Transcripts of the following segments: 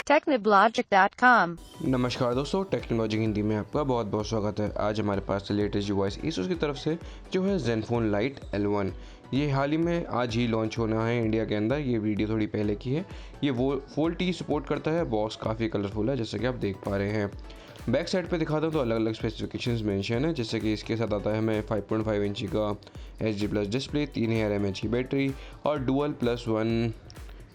technoblogic.com। नमस्कार दोस्तों, टेक्नोलॉजी हिंदी में आपका बहुत बहुत स्वागत है। आज हमारे पास लेटेस्ट डिवाइस Asus की तरफ से जो है Zenfone Lite L1, ये हाल ही में आज ही लॉन्च होना है इंडिया के अंदर। ये वीडियो थोड़ी पहले की है। ये वो फुल टी सपोर्ट करता है। बॉक्स काफ़ी कलरफुल है जैसे कि आप देख पा रहे हैं। बैक साइड पे दिखाता हूँ तो अलग अलग स्पेसिफिकेशंस मेंशन है, जैसे कि इसके साथ आता है हमें 5.5 इंची का HD+ डिस्प्ले, 3000 mAh की बैटरी और डुअल +1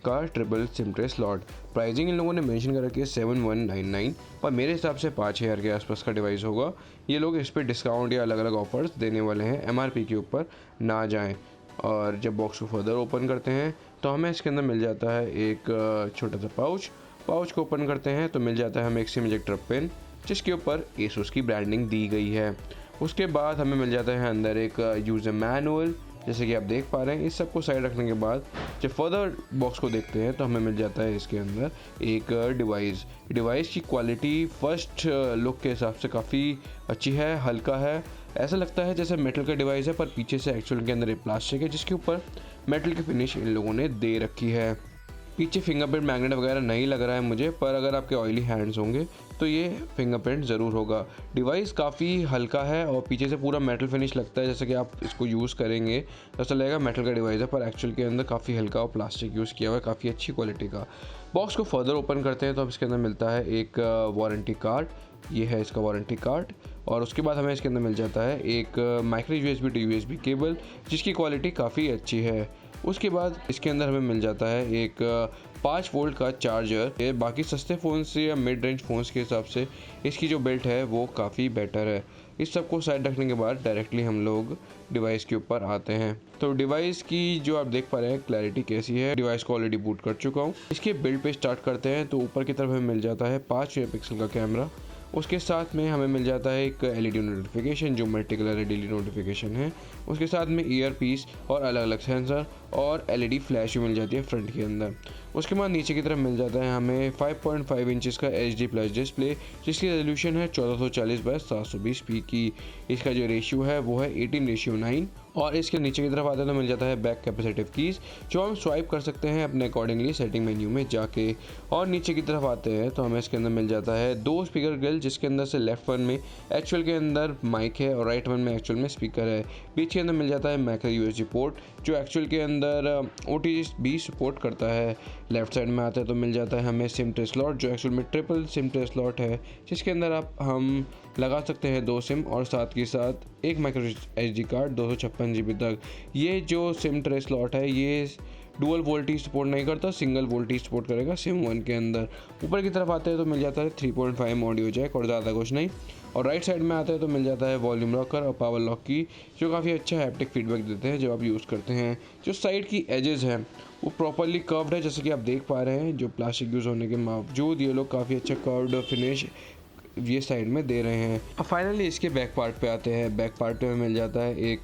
का triple SIM tray slot. Pricing इन लोगों ने मेंशन कर रखी है 7199, पर मेरे हिसाब से 5000 के आसपास का डिवाइस होगा। ये लोग इस पर डिस्काउंट या अलग अलग ऑफर्स देने वाले हैं, MRP के ऊपर ना जाएं। और जब बॉक्स को फर्दर ओपन करते हैं तो हमें इसके अंदर मिल जाता है एक छोटा सा पाउच को ओपन करते हैं तो मिल जाता है हमें एक सिम इजेक्टर पिन, जिसके ऊपर Asus की ब्रांडिंग दी गई है। उसके बाद हमें मिल जाता है अंदर एक यूज़र मैनुअल, जैसे कि आप देख पा रहे हैं। इस सब को साइड रखने के बाद जब फर्दर बॉक्स को देखते हैं तो हमें मिल जाता है इसके अंदर एक डिवाइस की क्वालिटी फर्स्ट लुक के हिसाब से काफ़ी अच्छी है, हल्का है। ऐसा लगता है जैसे मेटल का डिवाइस है, पर पीछे से एक्चुअल के अंदर एक प्लास्टिक है जिसके ऊपर मेटल की फिनिश इन लोगों ने दे रखी है। पीछे फिंगरप्रिंट मैग्नेट वगैरह नहीं लग रहा है मुझे, पर अगर आपके ऑयली हैंड्स होंगे तो ये फिंगरप्रिंट ज़रूर होगा। डिवाइस काफ़ी हल्का है और पीछे से पूरा मेटल फिनिश लगता है, जैसे कि आप इसको यूज़ करेंगे तो ऐसा लगेगा मेटल का डिवाइस है, पर एक्चुअल के अंदर काफ़ी हल्का और प्लास्टिक यूज़ किया हुआ है, काफ़ी अच्छी क्वालिटी का। बॉक्स को फर्दर ओपन करते हैं तो अब इसके अंदर मिलता है एक वारंटी कार्ड। ये है इसका वारंटी कार्ड। और उसके बाद हमें इसके अंदर मिल जाता है एक micro USB to USB cable, जिसकी क्वालिटी काफ़ी अच्छी है। उसके बाद इसके अंदर हमें मिल जाता है एक 5 वोल्ट का चार्जर। ये बाकी सस्ते फ़ोन से या मिड रेंज फ़ोन्स के हिसाब से इसकी जो बिल्ट है वो काफ़ी बेटर है। इस सब को साइड रखने के बाद डायरेक्टली हम लोग डिवाइस के ऊपर आते हैं। तो डिवाइस की जो आप देख पा रहे हैं क्लैरिटी कैसी है। डिवाइस को ऑलरेडी बूट कर चुका हूँ। इसके बिल्ड पे स्टार्ट करते हैं तो ऊपर की तरफ हमें मिल जाता है 5 मेगापिक्सल का कैमरा। उसके साथ में हमें मिल जाता है एक LED नोटिफिकेशन जो मल्टी कलर LED नोटिफिकेशन है। उसके साथ में ईयर पीस और अलग अलग सेंसर और LED फ्लैश भी मिल जाती है फ्रंट के अंदर। उसके बाद नीचे की तरफ मिल जाता है हमें 5.5 इंचेस का HD+ डिस्प्ले, जिसकी रेजोल्यूशन है 1440x720p की। इसका जो रेशियो है वो है 18:9। और इसके नीचे की तरफ आते हैं तो मिल जाता है बैक कैपेसिटिव कीज़, जो हम स्वाइप कर सकते हैं अपने अकॉर्डिंगली सेटिंग मेन्यू में जाके। और नीचे की तरफ आते हैं तो हमें इसके अंदर मिल जाता है 2 स्पीकर ग्रिल, जिसके अंदर से लेफ्ट वन में एक्चुअल के अंदर माइक है और राइट वन में एक्चुअल में स्पीकर है। बीच के अंदर मिल जाता है माइक्रो USB पोर्ट, जो एक्चुअल के अंदर OTG भी सपोर्ट करता है। लेफ्ट साइड में आते हैं तो मिल जाता है हमें सिम ट्रे स्लॉट, जो एक्चुअल में ट्रिपल सिम ट्रे स्लॉट है, जिसके अंदर हम लगा सकते हैं 2 सिम और साथ के साथ एक माइक्रो SD कार्ड 256 GB तक। ये जो सिम ट्रे स्लॉट है ये डुअल वोल्टेज सपोर्ट नहीं करता, सिंगल वोल्टेज सपोर्ट करेगा सिम 1 के अंदर। ऊपर की तरफ आते हैं तो मिल जाता है 3.5 ऑडियो जैक और ज़्यादा कुछ नहीं। और राइट साइड में आते हैं तो मिल जाता है वॉल्यूम लॉकर और पावर लॉक की, जो काफ़ी अच्छा हैप्टिक फीडबैक देते हैं जब आप यूज़ करते हैं। जो साइड की एजेस हैं वो प्रॉपरली कर्व्ड है, जैसे कि आप देख पा रहे हैं। जो प्लास्टिक यूज़ होने के बावजूद ये लोग काफ़ी अच्छा कर्व्ड फिनिश ये साइड में दे रहे हैं। अब फाइनली इसके बैक पार्ट पे आते हैं। बैक पार्ट में मिल जाता है एक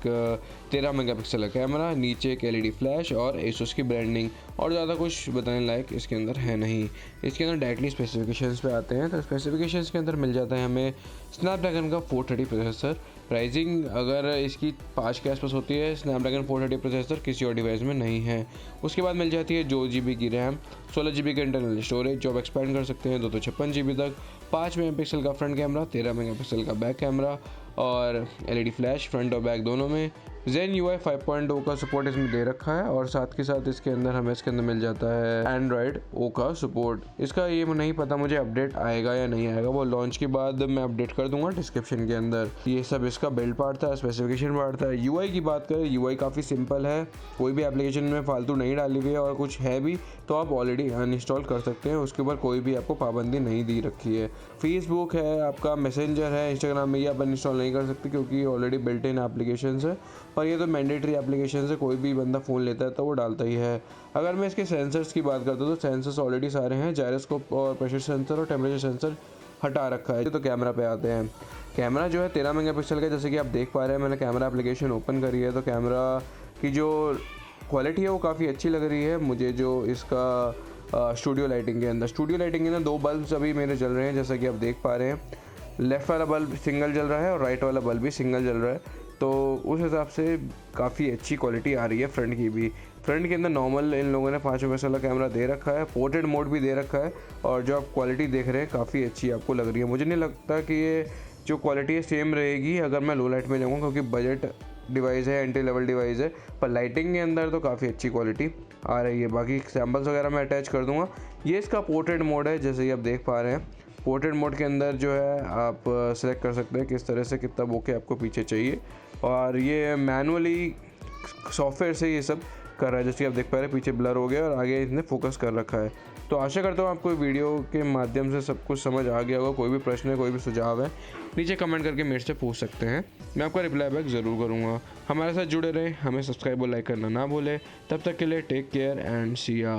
13 मेगापिक्सल का कैमरा, नीचे एक LED फ्लैश और Asus की ब्रांडिंग, और ज़्यादा कुछ बताने लायक इसके अंदर है नहीं। इसके अंदर डायरेक्टली स्पेसिफिकेशंस पे आते हैं तो स्पेसिफिकेशंस के अंदर मिल जाता है हमें स्नैपड्रैगन का 430 प्रोसेसर। प्राइसिंग अगर इसकी 5 के आसपास होती है। स्नैपड्रैगन 430 प्रोसेसर किसी और डिवाइस में नहीं है। उसके बाद मिल जाती है 2 GB की रैम, 16 GB का इंटरनल स्टोरेज, जो आप एक्सपेंड कर सकते हैं 256 GB तक। 5 मेगापिक्सल का फ्रंट कैमरा, 13 मेगापिक्सल का बैक कैमरा और LED फ्लैश फ्रंट और बैक दोनों में। Zen UI 5.0 का सपोर्ट इसमें दे रखा है और साथ के साथ इसके अंदर मिल जाता है Android O का सपोर्ट। इसका ये नहीं पता मुझे अपडेट आएगा या नहीं आएगा, वो लॉन्च के बाद मैं अपडेट कर दूंगा डिस्क्रिप्शन के अंदर। ये सब इसका बिल्ड पार्ट था, स्पेसिफिकेशन पार्ट था। UI की बात करें, UI काफ़ी सिंपल है, कोई भी एप्लीकेशन में फालतू नहीं डाली हुई है, और कुछ है भी तो आप ऑलरेडी अनइंस्टॉल कर सकते हैं। उसके ऊपर कोई भी आपको पाबंदी नहीं दी रखी है। फेसबुक है, आपका मैसेंजर है, इंस्टाग्राम में ये आप अनइंस्टॉल नहीं कर सकते क्योंकि ऑलरेडी बिल्ट इन एप्लीकेशन है, और ये तो मैंडेटरी एप्लीकेशन है, कोई भी बंदा फ़ोन लेता है तो वो डालता ही है। अगर मैं इसके सेंसर्स की बात करता हूँ तो सेंसर्स ऑलरेडी सारे हैं। जायरोस्कोप और प्रेशर सेंसर और टेम्परेचर सेंसर हटा रखा है। तो कैमरा पे आते हैं। कैमरा जो है 13 मेगापिक्सल का, जैसे कि आप देख पा रहे हैं। मैंने कैमरा एप्लीकेशन ओपन करी है तो कैमरा की जो क्वालिटी है वो काफ़ी अच्छी लग रही है मुझे। जो इसका स्टूडियो लाइटिंग के अंदर 2 बल्ब अभी मेरे जल रहे हैं, जैसा कि आप देख पा रहे हैं। लेफ़्ट वाला बल्ब सिंगल जल रहा है और राइट वाला बल्ब भी सिंगल जल रहा है, तो उस हिसाब से काफ़ी अच्छी क्वालिटी आ रही है फ्रंट की भी। फ्रंट के अंदर नॉर्मल इन लोगों ने 5 मेगापिक्सल वाला कैमरा दे रखा है, पोर्ट्रेट मोड भी दे रखा है, और जो आप क्वालिटी देख रहे हैं काफ़ी अच्छी आपको लग रही है। मुझे नहीं लगता कि ये जो क्वालिटी है सेम रहेगी अगर मैं लो लाइट में जाऊँगा, क्योंकि बजट डिवाइस है, एंट्री लेवल डिवाइस है, पर लाइटिंग के अंदर तो काफ़ी अच्छी क्वालिटी आ रही है। बाकी सैम्पल्स वगैरह मैं अटैच कर दूँगा। ये इसका पोर्ट्रेट मोड है, जैसे कि आप देख पा रहे हैं। पोर्ट्रेट मोड के अंदर जो है आप सेलेक्ट कर सकते हैं किस तरह से कितना बोके आपको पीछे चाहिए, और ये मैनुअली सॉफ्टवेयर से ये सब कर रहा है। जैसे कि आप देख पा रहे हैं पीछे ब्लर हो गया और आगे इसने फोकस कर रखा है। तो आशा करता हूँ आपको वीडियो के माध्यम से सब कुछ समझ आ गया होगा। कोई भी प्रश्न है, कोई भी सुझाव है, नीचे कमेंट करके मेरे से पूछ सकते हैं, मैं आपका रिप्लाई बैक ज़रूर करूँगा। हमारे साथ जुड़े रहें, हमें सब्सक्राइब और लाइक करना ना भूलें। तब तक के लिए टेक केयर एंड सी या।